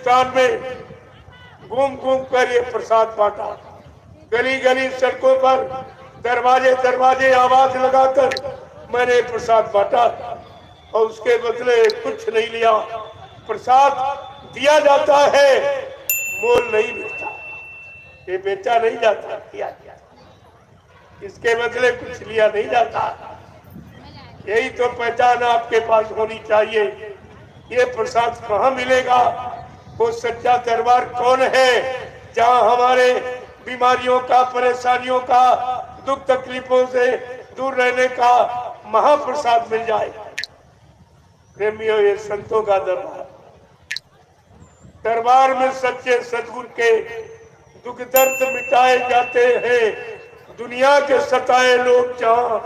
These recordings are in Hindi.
हिंदुस्तान में घूम घूम कर ये प्रसाद बांटा, गली गली सड़कों पर दरवाजे दरवाजे आवाज लगाकर मैंने प्रसाद बांटा और उसके बदले कुछ नहीं लिया। प्रसाद दिया जाता है, मोल नहीं मिलता, ये बेचा नहीं जाता, दिया जाता, इसके बदले कुछ लिया नहीं जाता। यही तो पहचान आपके पास होनी चाहिए। ये प्रसाद कहाँ मिलेगा? वो सच्चा दरबार कौन है जहाँ हमारे बीमारियों का, परेशानियों का, दुख तकलीफों से दूर रहने का महाप्रसाद मिल जाए। प्रेमियों, ये संतों का दरबार, दरबार में सच्चे सदगुरु के दुख दर्द मिटाए जाते हैं। दुनिया के सताए लोग जहाँ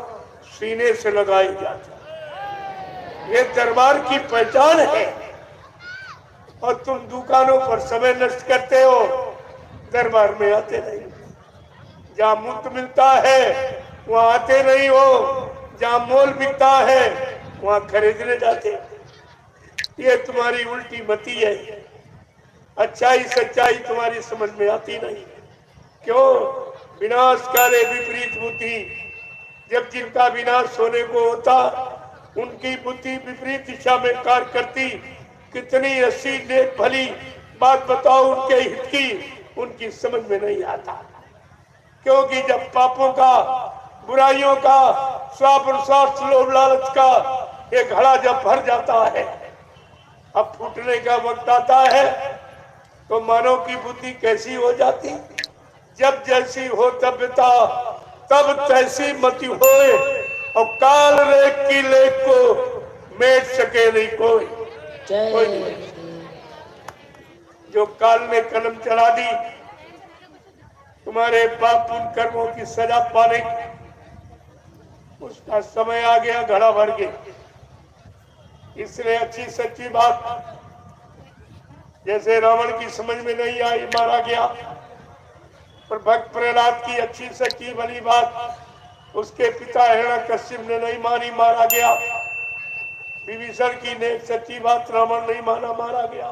सीने से लगाए जाते हैं, ये दरबार की पहचान है। और तुम दुकानों पर समय नष्ट करते हो, दरबार में आते नहीं। जहाँ मुफ्त मिलता है वहाँ आते नहीं हो, जहाँ मोल बिकता है वहाँ खरीदने जाते। ये तुम्हारी उल्टी मती है। अच्छाई सच्चाई तुम्हारी समझ में आती नहीं। क्यों? विनाश करे विपरीत बुद्धि। जब जिनका विनाश होने को होता, उनकी बुद्धि विपरीत दिशा में कार्य करती। कितनी अच्छी नेक भली बात बताओ उनके हित की, उनकी समझ में नहीं आता। क्योंकि जब पापों का, बुराइयों का, स्वार्थ, लोभ लालच का ये घड़ा जब भर जाता है, अब फूटने का वक्त आता है, तो मानव की बुद्धि कैसी हो जाती? जब जैसी हो तबियता, तब तैसी मति होए, और काल रेख की लेख को मेट सके नहीं कोई। कोई नहीं। जो काल ने कलम चला दी, तुम्हारे पाप उन कर्मों की सजा पाने, उसका समय आ गया, घड़ा भर गया। इसलिए अच्छी सच्ची बात, जैसे रावण की समझ में नहीं आई, मारा गया, पर भक्त प्रहलाद की अच्छी सच्ची भली बात उसके पिता हिरण्यकश्यप ने नहीं मानी, मारा गया। विभीषण की नेक सच्ची बात रावण नहीं माना, मारा गया।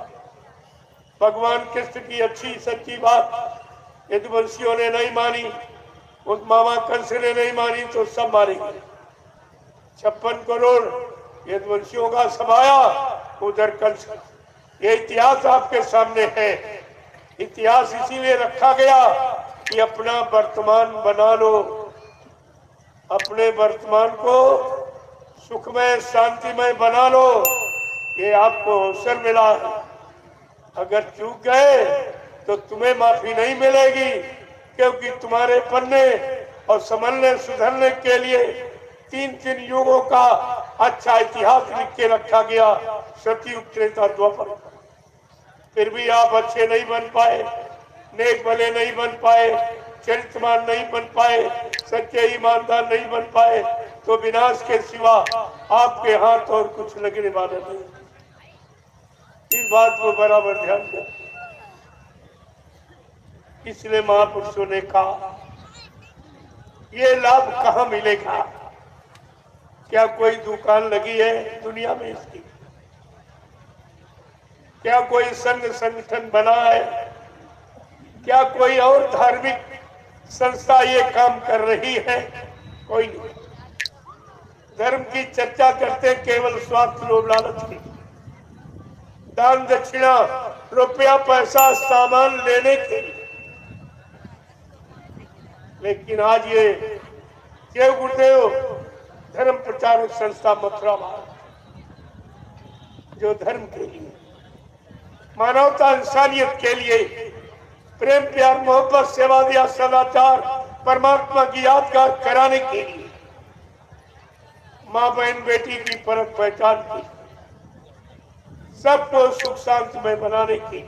भगवान कृष्ण की अच्छी सच्ची बात यदुवंशियों ने नहीं मानी, उस मामा कंस ने नहीं मानी, तो सब मारे गए। 56 करोड़ यदुवंशियों का समाया, उधर कंस। ये इतिहास आपके सामने है। इतिहास इसीलिए रखा गया कि अपना वर्तमान बना लो, अपने वर्तमान को सुखमय शांतिमय बना लो। ये आपको अवसर मिला। अगर चूक गए तो तुम्हें माफी नहीं मिलेगी, क्योंकि तुम्हारे पन्ने और संभलने सुधरने के लिए 3 युगों का अच्छा इतिहास लिख के रखा गया, सतयुग, त्रेता, द्वापर। फिर भी आप अच्छे नहीं बन पाए, नेक भले नहीं बन पाए, चरित्रवान नहीं बन पाए, सच्चे ईमानदार नहीं बन पाए, तो विनाश के सिवा आपके हाथ और कुछ लगने वाला नहीं। इस बात को बराबर ध्यान दें। इसलिए महापुरुषों ने कहा, ये लाभ कहाँ मिलेगा? क्या कोई दुकान लगी है दुनिया में इसकी? क्या कोई संघ संगठन बना है? क्या कोई और धार्मिक संस्था ये काम कर रही है? कोई नहीं। धर्म की चर्चा करते केवल स्वार्थ, लोभ लालच की, दान दक्षिणा, रुपया पैसा, सामान लेने के लिए। लेकिन आज ये देव गुरुदेव धर्म प्रचारक संस्था मथुरा भारत, जो धर्म के लिए, मानवता, इंसानियत के लिए, प्रेम प्यार मोहब्बत सेवा दिया, सदाचार, परमात्मा की यादगार कराने के लिए, माँ बहन बेटी की परख पहचान की, सबको सुख शांति में बनाने की,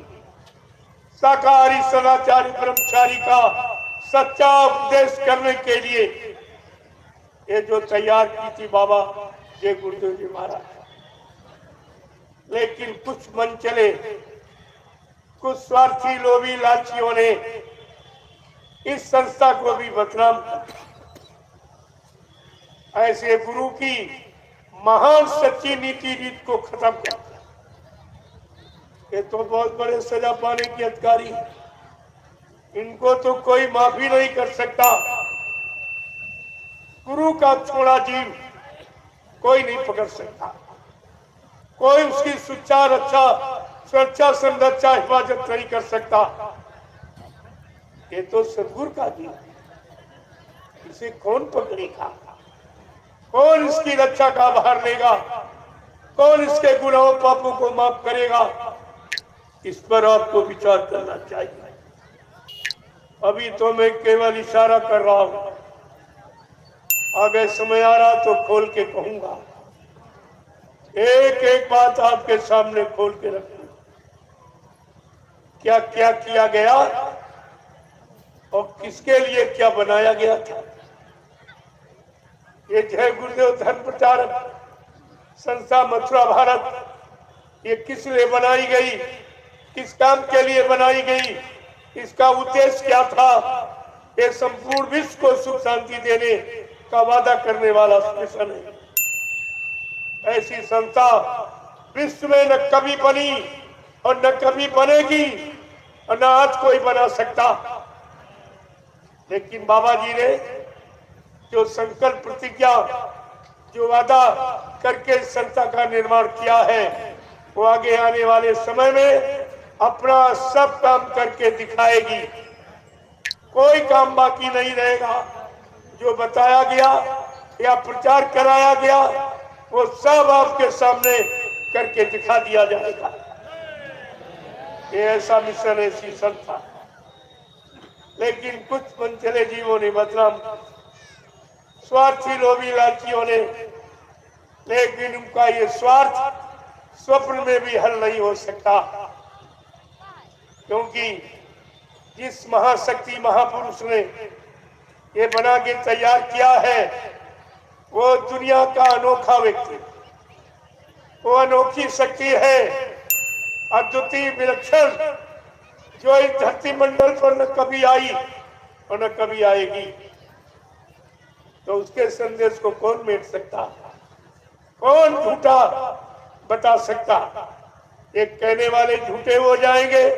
शाकाहारी सदाचारी ब्रह्मचारी का सच्चा उपदेश करने के लिए ये जो तैयार की थी बाबा जय गुरुदेव जी महाराज। लेकिन कुछ मन चले, कुछ स्वार्थी लोभी लालचियों ने इस संस्था को भी बदनाम कर। ऐसे गुरु की महान सच्ची नीति रीत को खत्म कर। ये तो बहुत बड़े सजा पाने के अधिकारी, इनको तो कोई माफी नहीं कर सकता। गुरु का छोड़ा जीव कोई नहीं पकड़ सकता, कोई उसकी सुरक्षा संरक्षा हिफाजत नहीं कर सकता। ये तो सदगुरु का जीव, इसे कौन पकड़ेगा? कौन इसकी रक्षा का भार लेगा? कौन इसके गुनाहों पापों को माफ करेगा? इस पर आपको विचार करना चाहिए। अभी तो मैं केवल इशारा कर रहा हूं, आगे समय आ रहा तो खोल के कहूंगा। एक एक बात आपके सामने खोल के रखूंगा, क्या क्या किया गया और किसके लिए क्या बनाया गया था। ये जय गुरुदेव धर्म प्रचारक संस्था मथुरा भारत, ये किस लिए बनाई गई, किस काम के लिए बनाई गई, इसका उद्देश्य क्या था? ये संपूर्ण विश्व को सुख शांति देने का वादा करने वाला मिशन है। ऐसी संस्था विश्व में न कभी बनी और न कभी बनेगी और न आज कोई बना सकता। लेकिन बाबा जी ने जो संकल्प प्रतिज्ञा, जो वादा करके संस्था का निर्माण किया है, वो आगे आने वाले समय में अपना सब काम करके दिखाएगी। कोई काम बाकी नहीं रहेगा। जो बताया गया या प्रचार कराया गया वो सब आपके सामने करके दिखा दिया जाएगा। ये ऐसा मिशन, ऐसी संस्था। लेकिन कुछ मनचले जीवों ने, मतलब स्वार्थी लोभी लालचियों ने, लेकिन उनका ये स्वार्थ स्वप्न में भी हल नहीं हो सकता, क्योंकि जिस महाशक्ति महापुरुष ने ये बना के तैयार किया है वो दुनिया का अनोखा व्यक्ति, वो अनोखी शक्ति है, अद्वितीय विलक्षण, जो इस धरती मंडल पर न कभी आई और न कभी आएगी। तो उसके संदेश को कौन मेट सकता, कौन झूठा बता सकता? एक कहने वाले झूठे हो जाएंगे,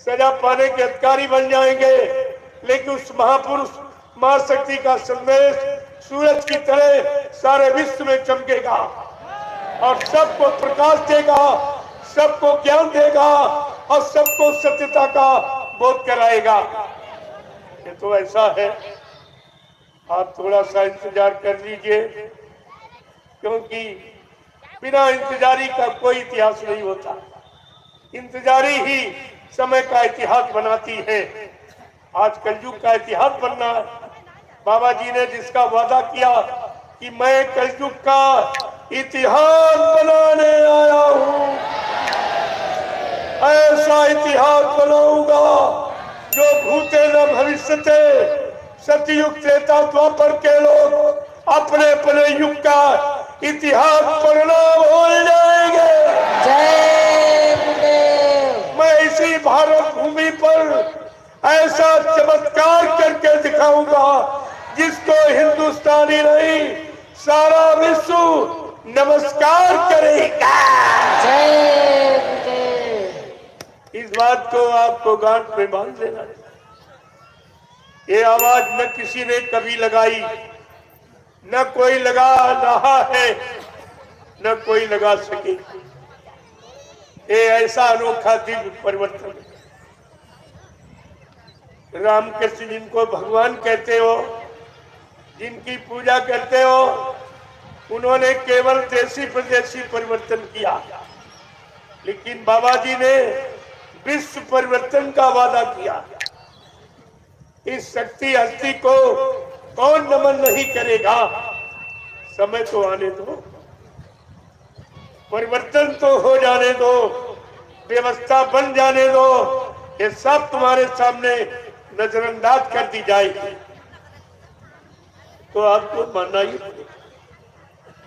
सजा पाने के अधिकारी बन जाएंगे, लेकिन उस महापुरुष महाशक्ति का संदेश सूरज की तरह सारे विश्व में चमकेगा और सबको प्रकाश देगा, सबको ज्ञान देगा और सबको सत्यता का बोध कराएगा। ये तो ऐसा है, आप थोड़ा सा इंतजार कर लीजिए, क्योंकि बिना इंतजारी का कोई इतिहास नहीं होता। इंतजारी ही समय का इतिहास बनाती है। आज कलयुग का इतिहास बनना है। बाबा जी ने जिसका वादा किया कि मैं कलयुग का इतिहास बनाने आया हूँ, ऐसा इतिहास बनाऊंगा जो भूते न भविष्यते, सतयुग त्रेता द्वापर के लोग अपने अपने युग का इतिहास पढ़ना भूल जाएंगे। मैं इसी भारत भूमि पर ऐसा चमत्कार करके दिखाऊंगा जिसको हिंदुस्तानी नहीं सारा विश्व नमस्कार करेगा। इस बात को आपको गांठ में बांध लेना चाहिए। ये आवाज न किसी ने कभी लगाई, न कोई लगा रहा है, न कोई लगा सके। ये ऐसा अनोखा दिव्य परिवर्तन है। रामकृष्ण जिनको भगवान कहते हो, जिनकी पूजा करते हो, उन्होंने केवल देशी प्रदेशी परिवर्तन किया, लेकिन बाबा जी ने विश्व परिवर्तन का वादा किया। इस शक्ति हस्ती को कौन नमन नहीं करेगा? समय तो आने दो, परिवर्तन तो हो जाने दो, व्यवस्था बन जाने दो। ये सब तुम्हारे सामने नजरअंदाज कर दी जाएगी तो आपको मानना ही पड़ेगा।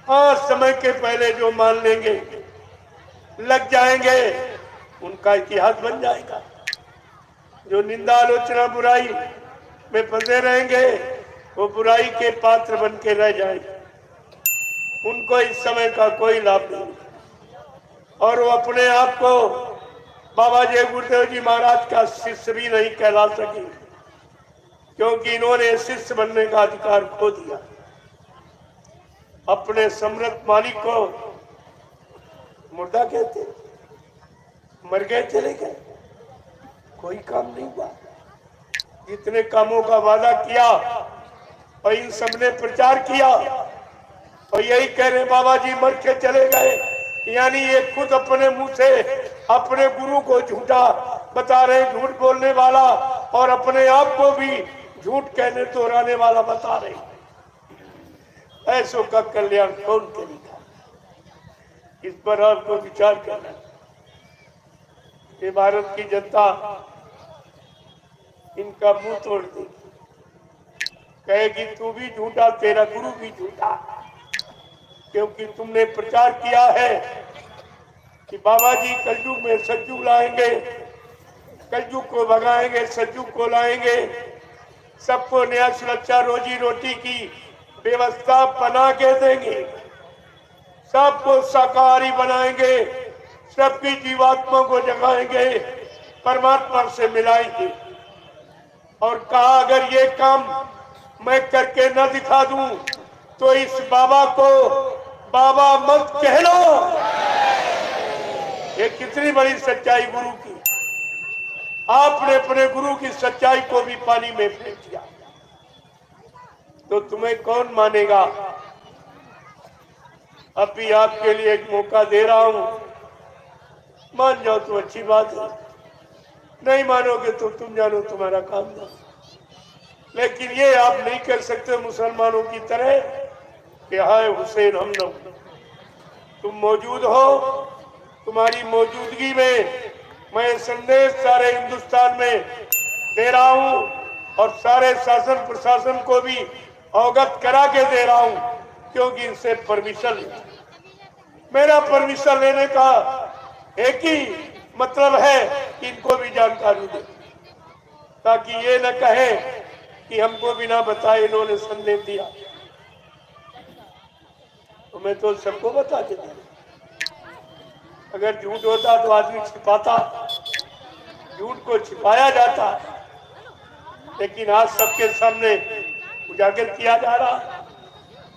हाँ, समय के पहले जो मान लेंगे, लग जाएंगे, उनका इतिहास बन जाएगा। जो निंदा आलोचना बुराई में फंसे रहेंगे वो बुराई के पात्र बन के रह जाएंगे। उनको इस समय का कोई लाभ नहीं और वो अपने आप को बाबा जय गुरुदेव जी महाराज का शिष्य भी नहीं कहला सके, क्योंकि इन्होंने शिष्य बनने का अधिकार खो दिया। अपने सम्राट मालिक को मुर्दा कहते, मर गए, चले गए, कोई काम नहीं हुआ। जितने कामों का वादा किया और इन सबने प्रचार किया, और यही कह रहे बाबा जी मर के चले गए, यानी ये खुद अपने मुंह से अपने गुरु को झूठा बता रहे, झूठ बोलने वाला, और अपने आप को भी झूठ कहने दोहराने वाला बता रहे। ऐसों का कल्याण कौन करेगा? इस पर आपको विचार करना। ये भारत की जनता इनका मुंह तोड़ देगी, कहेगी तू भी झूठा, तेरा गुरु भी झूठा, क्योंकि तुमने प्रचार किया है कि बाबा जी कलयुग में सतयुग लाएंगे, कलयुग को भगाएंगे, सतयुग को लाएंगे, सबको न्याय सुरक्षा रोजी रोटी की व्यवस्था बना के देंगे, सबको शाकाहारी बनाएंगे, सबकी जीवात्मा को जगाएंगे, परमात्मा से मिलाएंगे। और कहा अगर ये काम मैं करके न दिखा दूं तो इस बाबा को बाबा मत कहना। ये कितनी बड़ी सच्चाई गुरु की। आपने अपने गुरु की सच्चाई को भी पानी में फेंक दिया, तो तुम्हें कौन मानेगा? अब भी आपके लिए एक मौका दे रहा हूं, मान जाओ तो अच्छी बात है, नहीं मानोगे तो तुम जानो, तुम्हारा काम ना। लेकिन ये आप नहीं कर सकते मुसलमानों की तरह कि हाय हुसैन हम लोग। तुम मौजूद हो, तुम्हारी मौजूदगी में मैं संदेश सारे हिंदुस्तान में दे रहा हूं, और सारे शासन प्रशासन को भी अवगत करा के दे रहा हूं, क्योंकि इनसे परमिशन, मेरा परमिशन लेने का एक ही मतलब है कि इनको भी जानकारी दे, ताकि ये न कहे कि हमको बिना बताए इन्होंने संदेश दिया। तो मैं तो सबको बता के दिया। अगर झूठ होता तो आदमी छिपाता, झूठ को छिपाया जाता, लेकिन आज सबके सामने उजागर किया जा रहा।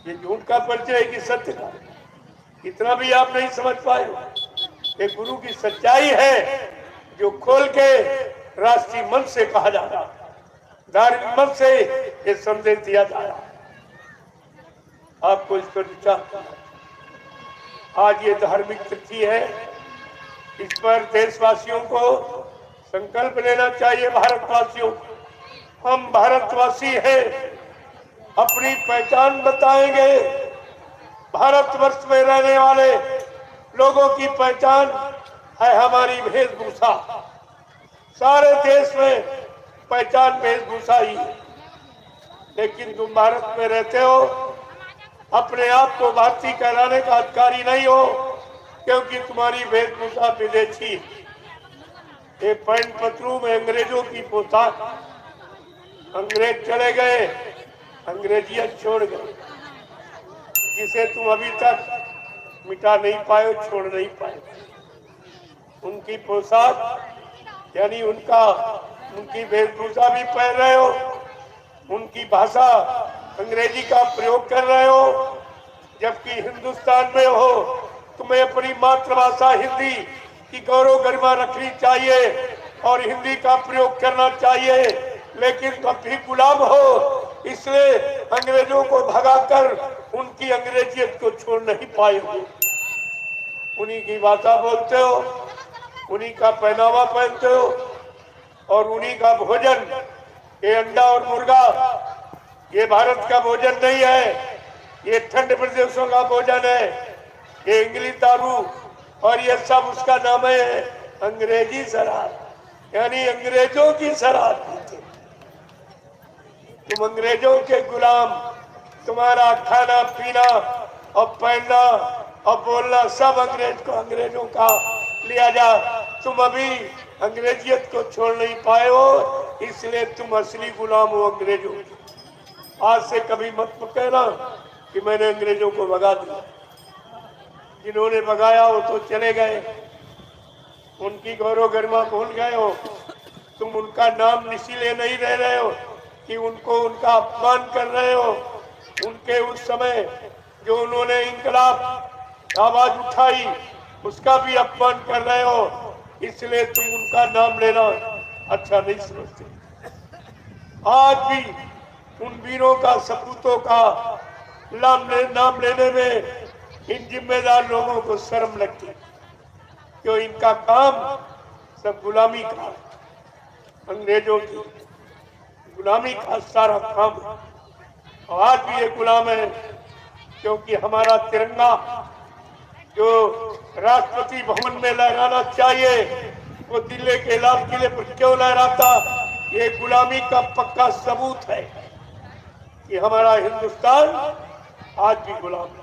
ये झूठ का परिचय है कि सत्य का? इतना भी आप नहीं समझ पाए। ये गुरु की सच्चाई है जो खोल के राष्ट्रीय मंच से कहा जा रहा, धार्मिक मंच से ये संदेश दिया जा रहा। आपको इस पर विचार करना। आज ये धार्मिक तिथि है, इस पर देशवासियों को संकल्प लेना चाहिए। भारतवासियों, हम भारतवासी हैं, अपनी पहचान बताएंगे। भारतवर्ष में रहने वाले लोगों की पहचान है हमारी वेशभूषा। सारे देश में पहचान वेशभूषा ही है, लेकिन तुम भारत में रहते हो, अपने आप को भारतीय कहलाने का अधिकारी नहीं हो, क्योंकि तुम्हारी वेशभूषा विदेशी। ये पैंट पतलू में अंग्रेजों की पोशाक, अंग्रेज चले गए, अंग्रेजियत छोड़ गए, जिसे तुम अभी तक मिटा नहीं पाए, छोड़ नहीं पाए। उनकी पोशाक यानी उनकी वेशभूषा भी पहन रहे हो, उनकी भाषा अंग्रेजी का प्रयोग कर रहे हो, जबकि हिंदुस्तान में हो तुम्हें अपनी मातृभाषा हिंदी की गौरव गरिमा रखनी चाहिए और हिंदी का प्रयोग करना चाहिए। लेकिन तुम भी गुलाम हो, इसलिए अंग्रेजों को भगाकर उनकी अंग्रेजियत को छोड़ नहीं पाए हो। उन्हीं की भाषा बोलते हो, उन्हीं का पहनावा पहनते हो, और उन्हीं का भोजन, ये अंडा और मुर्गा, ये भारत का भोजन नहीं है, ये ठंड प्रदेशों का भोजन है। ये इंग्लिश दारू और ये सब उसका नाम है अंग्रेजी शराब, यानी अंग्रेजों की शराब पीते। तुम अंग्रेजों के गुलाम, तुम्हारा खाना पीना और पहनना और बोलना सब अंग्रेजों का लिया जा। तुम अभी अंग्रेजियत को छोड़ नहीं पाए हो, इसलिए तुम असली गुलाम हो अंग्रेजों के। आज से कभी मत कहना कि मैंने अंग्रेजों को भगा दिया। जिन्होंने भगाया वो तो चले गए, उनकी गौरव गरिमा भूल गए हो। तुम उनका नाम इसीलिए नहीं ले रहे हो कि उनको उनका अपमान कर रहे हो। उनके उस समय जो उन्होंने इंकलाब आवाज उठाई उसका भी अपमान कर रहे हो, इसलिए तुम उनका नाम लेना अच्छा नहीं समझते। आज भी उन वीरों का, सपूतों का नाम लेने में इन जिम्मेदार लोगों को शर्म लगती है, क्यों इनका काम सब गुलामी का, अंग्रेजों की गुलामी का सारा काम। आज भी ये गुलाम है, क्योंकि हमारा तिरंगा जो राष्ट्रपति भवन में लहराना चाहिए वो दिल्ली के लाल किले पर क्यों लहराता, ये गुलामी का पक्का सबूत है कि हमारा हिंदुस्तान आज भी गुलाम है।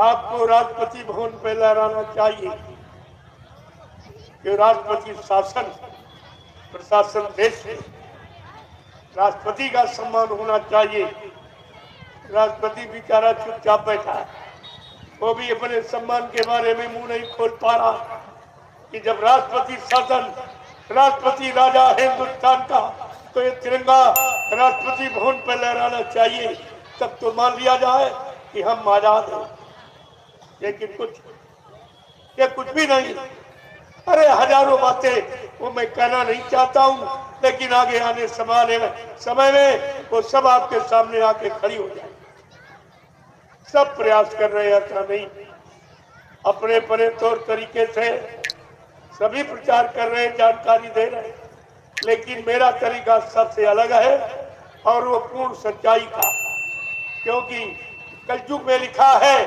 आपको राष्ट्रपति भवन पर लहराना चाहिए कि राष्ट्रपति शासन प्रशासन देश में राष्ट्रपति का सम्मान होना चाहिए। राष्ट्रपति बेचारा चुपचाप बैठा है, वो भी अपने सम्मान के बारे में मुंह नहीं खोल पा रहा कि जब राष्ट्रपति शासन, राष्ट्रपति राजा है हिंदुस्तान का, तो ये तिरंगा राष्ट्रपति भवन पर लहराना चाहिए, तब तो मान लिया जाए कि हम आजाद हैं। लेकिन ये कुछ भी नहीं। अरे हजारों बातें वो मैं कहना नहीं चाहता हूँ, लेकिन आगे आने समय में वो सब आपके सामने आके खड़ी हो जाए। सब प्रयास कर रहे हैं, ऐसा नहीं, अपने अपने तौर तरीके से सभी प्रचार कर रहे हैं, जानकारी दे रहे हैं, लेकिन मेरा तरीका सबसे अलग है और वो पूर्ण सच्चाई का। क्योंकि कलयुग में लिखा है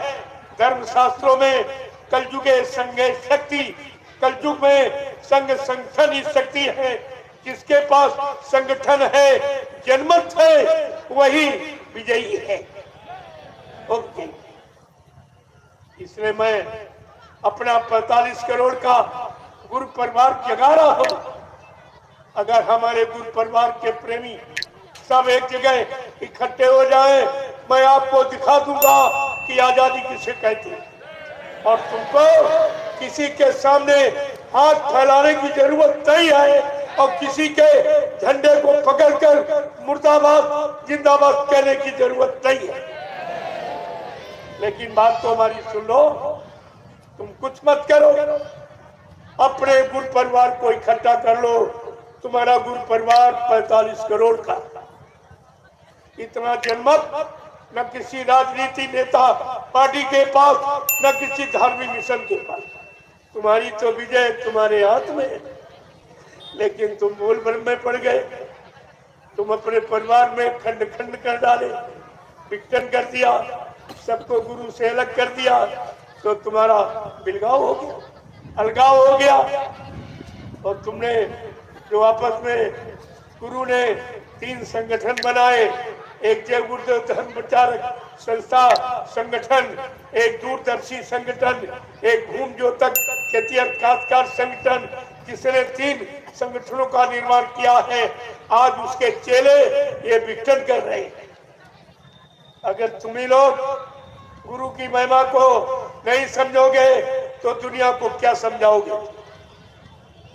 धर्मशास्त्रों में, कलयुगे संगे शक्ति, कलयुग में संघ संगठन ही शक्ति है। जिसके पास संगठन है, जनमत है, वही विजयी है। ओके, इसलिए मैं अपना 45 करोड़ का गुरु परिवार जगा रहा हूं। अगर हमारे गुरु परिवार के प्रेमी सब एक जगह इकट्ठे हो जाएं, मैं आपको दिखा दूंगा कि आजादी किसे कहती है। और तुमको किसी के सामने हाथ फैलाने की जरूरत नहीं है और किसी के झंडे को पकड़कर मुर्दाबाद जिंदाबाद कहने की जरूरत नहीं है। लेकिन बात तो हमारी सुन लो, तुम कुछ मत करो, अपने गुरु परिवार को इकट्ठा कर लो। तुम्हारा गुरु परिवार 45 करोड़ का, इतना जनमत न किसी राजनीति नेता पार्टी के पास, न किसी धार्मिक मिशन के पास। तुम्हारी तो विजय तुम्हारे हाथ में है, लेकिन तुम बोल भ्रम में पड़ गए। तुम अपने परिवार में खंड खंड कर डाले, विघटन कर दिया, सबको गुरु से अलग कर दिया, तो तुम्हारा बिलगाव हो गया, अलगाव हो गया। और तुमने जो आपस में गुरु ने 3 संगठन बनाए, एक जय गुरुदेव धर्म प्रचारक संस्था संगठन, एक दूरदर्शी संगठन, एक भूम ज्योतक खेती खासकार संगठन, जिसने 3 संगठनों का निर्माण किया है। आज उसके चेले ये विघटन कर रहे हैं। अगर तुम्ही लोग गुरु की महिमा को नहीं समझोगे तो दुनिया को क्या समझाओगे।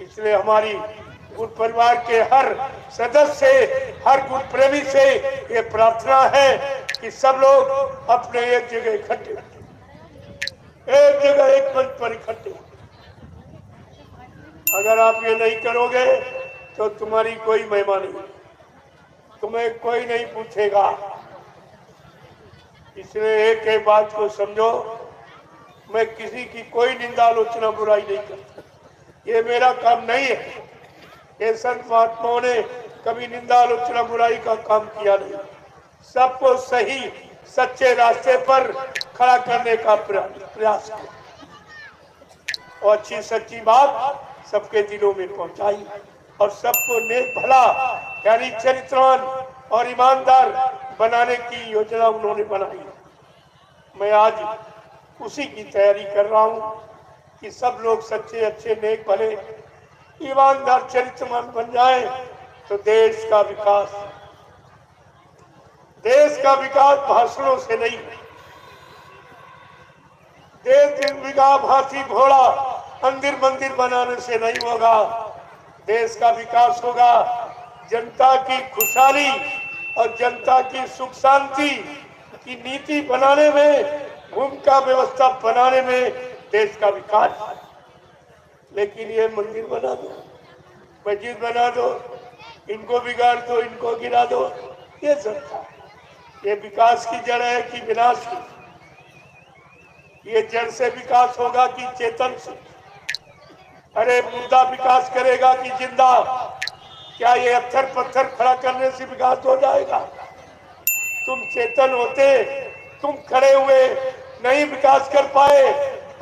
इसलिए हमारी गुरु परिवार के हर सदस्य से, हर गुरु प्रेमी से ये प्रार्थना है कि सब लोग अपने एक जगह इकट्ठे, एक जगह एक मंच पर इकट्ठे। अगर आप ये नहीं करोगे तो तुम्हारी कोई महिमा नहीं, तुम्हें कोई नहीं पूछेगा। इसलिए एक बात को समझो, मैं किसी की कोई निंदा आलोचना बुराई नहीं करता, ये मेरा काम नहीं है। ये संत महात्माओं ने कभी निंदा आलोचना बुराई का काम किया नहीं, सबको सही सच्चे रास्ते पर खड़ा करने का प्रयास किया और अच्छी सच्ची बात सबके दिलों में पहुंचाई और सबको नेक भला यानी चरित्रवान और ईमानदार बनाने की योजना उन्होंने बनाई। मैं आज उसी की तैयारी कर रहा हूं कि सब लोग सच्चे अच्छे नेक भले ईमानदार चरित्रवान बन जाए तो देश का विकास भाषणों से नहीं, देश विकास हाथी घोड़ा मंदिर बनाने से नहीं होगा। देश का विकास होगा जनता की खुशहाली और जनता की सुख शांति की नीति बनाने में, भूमिका व्यवस्था बनाने में देश का विकास। लेकिन ये मंदिर बना दो, मस्जिद बना दो, इनको बिगाड़ दो, इनको गिरा दो, ये जनता, ये विकास की जड़ है कि विनाश की? ये जड़ से विकास होगा कि चेतन से? अरे मुद्दा विकास करेगा कि जिंदा? क्या ये अत्थर पत्थर खड़ा करने से विकास हो जाएगा? तुम चेतन होते, तुम खड़े हुए नहीं विकास कर पाए,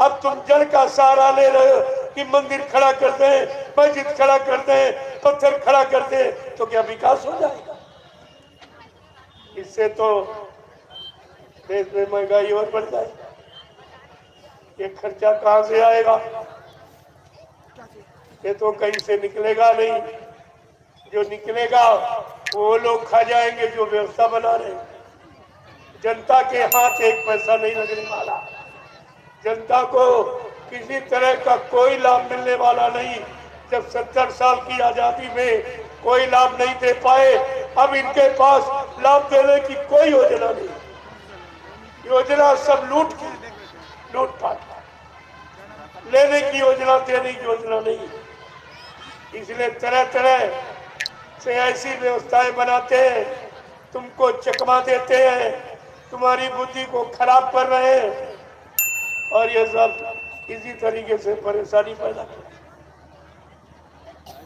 अब तुम जड़ का सहारा ले रहे हो कि मंदिर खड़ा कर दें, मस्जिद खड़ा कर दें, पत्थर खड़ा कर दें, तो क्या विकास हो जाएगा? इससे तो देश में महंगाई और बढ़ जाएगी। ये खर्चा कहाँ से आएगा? ये तो कहीं से निकलेगा नहीं। जो निकलेगा वो लोग खा जाएंगे जो व्यवस्था बना रहे हैं। जनता के हाथ एक पैसा नहीं लगने वाला, जनता को किसी तरह का कोई लाभ मिलने वाला नहीं। जब 70 साल की आजादी में कोई लाभ नहीं दे पाए, अब इनके पास लाभ देने की कोई योजना नहीं। योजना सब लूटपाट, लेने की योजना, देने की योजना नहीं। इसलिए तरह तरह से ऐसी व्यवस्थाएं बनाते हैं, तुमको चकमा देते हैं, तुम्हारी बुद्धि को खराब कर रहे हैं, और ये सब इसी तरीके से परेशानी पैदा कर।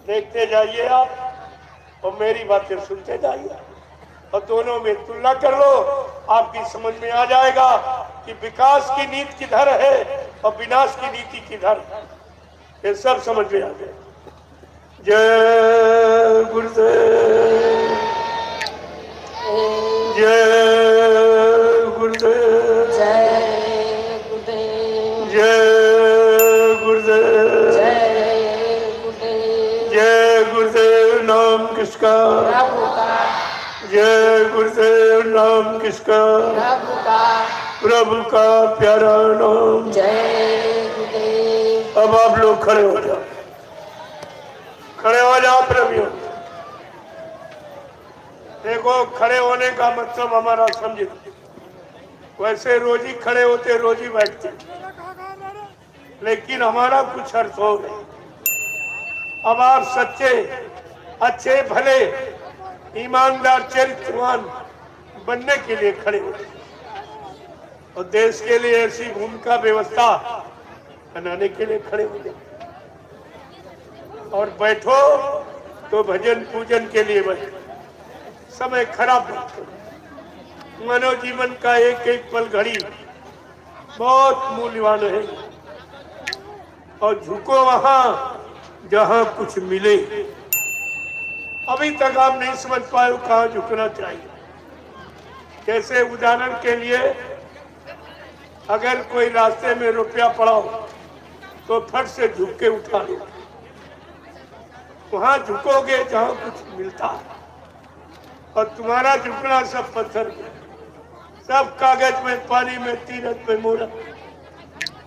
देखते जाइए आप और मेरी बातें सुनते जाइए, और दोनों में तुलना कर लो, आपकी समझ में आ जाएगा कि विकास की नीति किधर है और विनाश की नीति किधर है। ये सब समझ में आ जाए। जय गुरुदेव, जय गुरुदेव, जय गुरुदेव, जय गुरुदेव, जय गुरुदेव, जय गुरुदेव। नाम किसका? प्रभु का, जय गुरुदेव। नाम किसका? प्रभु का, प्रभु का प्यारा नाम। जय गुरुदेव। अब आप लोग खड़े हो जाओ, खड़े हो जाओ प्रेमियों। देखो, खड़े होने का मतलब हमारा समझे। वैसे रोज ही खड़े होते, रोज ही बैठते, लेकिन हमारा कुछ अर्थ हो नहीं। अब आप सच्चे, अच्छे, भले, ईमानदार, चरित्रवान बनने के लिए खड़े हो, और देश के लिए ऐसी भूमिका व्यवस्था बनाने के लिए खड़े हो जाए। और बैठो तो भजन पूजन के लिए बैठो, समय खराब मत करो। मानव जीवन का एक एक पल घड़ी बहुत मूल्यवान है, और झुको वहां जहां कुछ मिले। अभी तक आप नहीं समझ पाए कहां झुकना चाहिए। जैसे उदाहरण के लिए, अगर कोई रास्ते में रुपया पड़ा हो तो फट से झुक के उठा लो, वहां झुकोगे जहां कुछ मिलता है। और तुम्हारा झुकना सब पत्थर में, सब कागज में, पानी में, तीरथ में, मूरत,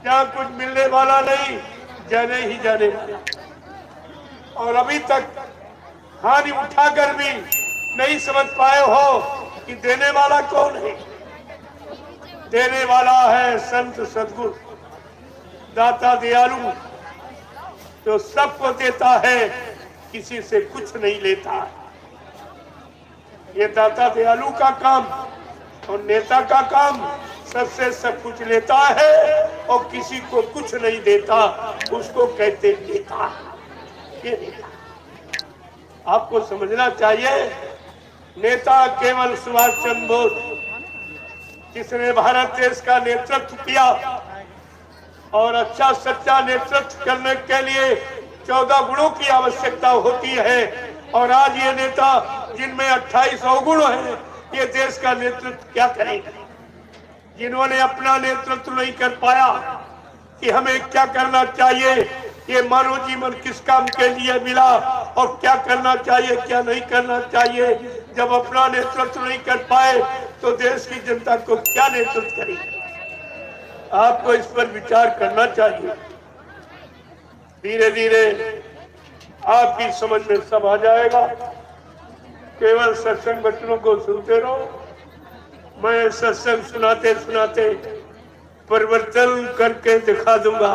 जहां कुछ मिलने वाला नहीं, जाने ही जाने वाला। और अभी तक हानि उठाकर भी नहीं समझ पाए हो कि देने वाला कौन है। देने वाला है संत सद्गुरु, दाता दयालु, जो सबको देता है, किसी से कुछ नहीं लेता है। ये दाता दयालु का काम और नेता का काम सबसे सब कुछ लेता है और किसी को कुछ नहीं देता, उसको कहते नेता। ये नेता आपको समझना चाहिए। नेता केवल सुभाष चंद्र बोस, जिसने भारत देश का नेतृत्व किया, और अच्छा सच्चा नेतृत्व करने के लिए 14 गुणों की आवश्यकता होती है। और आज ये नेता जिनमें 28 अवगुण है, ये देश का नेतृत्व क्या करेगा? जिन्होंने अपना नेतृत्व नहीं कर पाया कि हमें क्या करना चाहिए, ये मानव जीवन किस काम के लिए मिला और क्या करना चाहिए, क्या नहीं करना चाहिए, जब अपना नेतृत्व नहीं कर पाए तो देश की जनता को क्या नेतृत्व करेगी? आपको इस पर विचार करना चाहिए। धीरे धीरे आपकी समझ में सब आ जाएगा। केवल सत्संग वचनों को सुनते रहो। मैं सत्संग सुनाते सुनाते परिवर्तन करके दिखा दूंगा।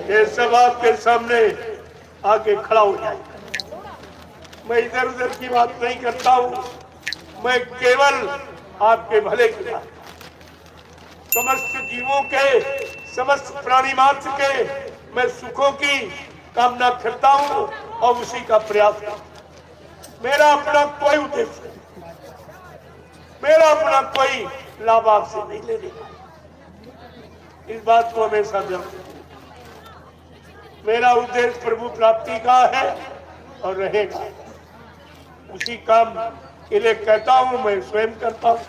ये सब आपके सामने आके खड़ा हो जाएगा। मैं इधर उधर की बात नहीं करता हूँ, मैं केवल आपके भले की बात, समस्त जीवों के, समस्त प्राणी मात्र के मैं सुखों की कामना करता हूँ और उसी का प्रयास करता हूँ। मेरा अपना कोई उद्देश्य नहीं, मेरा अपना कोई लाभ आपसे नहीं लेने का। इस बात को हमेशा जानते। मेरा उद्देश्य प्रभु प्राप्ति का है और रहेगा। उसी काम के लिए कहता हूँ, मैं स्वयं करता हूँ।